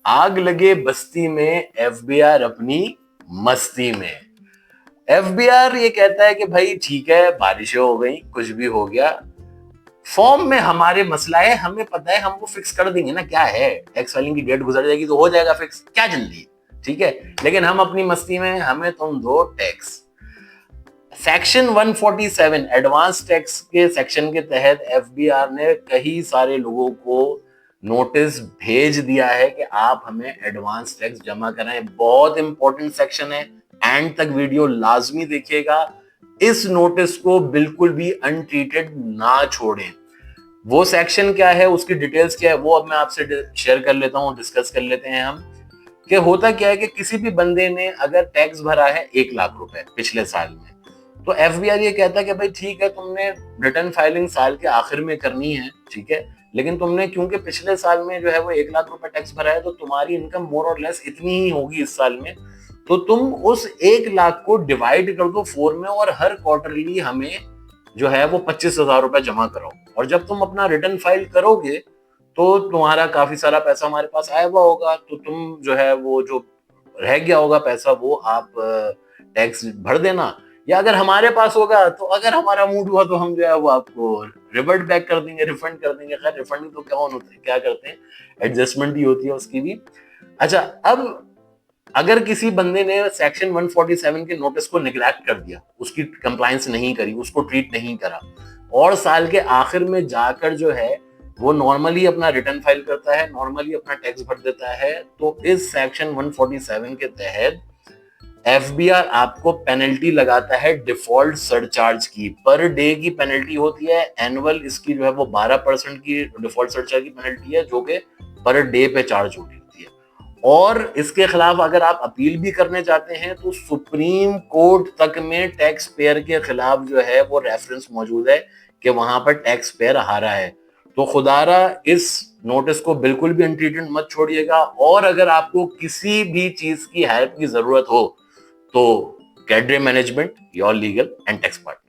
आग लगे बस्ती में, एफबीआर अपनी मस्ती में। एफबीआर ये कहता है कि भाई ठीक है, बारिशें हो गई, कुछ भी हो गया, फॉर्म में हमारे मसला है, हमें पता है, हम वो फिक्स कर देंगे ना, क्या है, टैक्स फाइलिंग की डेट गुजर जाएगी तो हो जाएगा फिक्स, क्या जल्दी है, ठीक है। लेकिन हम अपनी मस्ती में, हमें तुम दो टैक्स। सेक्शन 147 एडवांस टैक्स के सेक्शन के तहत एफबीआर ने कई सारे लोगों को नोटिस भेज दिया है कि आप हमें एडवांस टैक्स जमा कराएं। बहुत इंपॉर्टेंट सेक्शन है, एंड तक वीडियो लाजमी देखिएगा। इस नोटिस को बिल्कुल भी अनट्रीटेड ना छोड़ें। वो सेक्शन क्या है, उसकी डिटेल्स क्या है, वो अब मैं आपसे शेयर कर लेता हूँ, डिस्कस कर लेते हैं हम। कि होता क्या है कि किसी भी बंदे ने अगर टैक्स भरा है 1 लाख रुपए पिछले साल में, तो एफबीआर ये कहता है कि भाई ठीक है, तुमने रिटर्न फाइलिंग साल के आखिर में करनी है, ठीक है, लेकिन तुमने क्योंकि पिछले साल में जो है वो 1 लाख रुपए टैक्स भरा है, तो तुम्हारी इनकम मोर और लेस इतनी ही होगी इस साल में, तो तुम उस 1 लाख को डिवाइड कर दो 4 में, और हर क्वार्टरली हमें जो है वो 25,000 रुपए जमा कराओ। और जब तुम अपना रिटर्न फाइल करोगे तो तुम्हारा काफी सारा पैसा हमारे पास आया हुआ होगा, तो तुम जो है वो जो रह गया होगा पैसा, वो आप टैक्स भर देना। या अगर हमारे पास होगा, तो अगर हमारा मूड हुआ तो हम जो है वो आपको रिवर्ट बैक कर देंगे, रिफंड कर देंगे। खैर रिफंड तो क्या होता है, क्या करते हैं, एडजस्टमेंट ही होती है उसकी भी। अच्छा, अब अगर किसी बंदे ने सेक्शन 147 के नोटिस को निगलेक्ट कर दिया, उसकी कंप्लायंस नहीं करी, उसको ट्रीट नहीं करा, और साल के आखिर में जाकर जो है वो नॉर्मली अपना रिटर्न फाइल करता है, नॉर्मली अपना टैक्स भर देता है, तो इस सेक्शन 147 के तहत एफबीआर आपको पेनल्टी लगाता है डिफॉल्ट सरचार्ज की। पर डे की पेनल्टी होती है, एनुअल इसकी जो है वो 12% की डिफॉल्ट सरचार्ज की पेनल्टी है, जो कि पर डे पे चार्ज होती है। और इसके खिलाफ अगर आप अपील भी करने चाहते हैं तो सुप्रीम कोर्ट तक में टैक्स पेयर के खिलाफ जो है वो रेफरेंस मौजूद है कि वहां पर टैक्स पेयर हारा है। तो खुदारा इस नोटिस को बिल्कुल भी अनट्रीटेड मत छोड़िएगा। और अगर आपको किसी भी चीज की हेल्प की जरूरत हो तो cadre management, your legal and tax partner.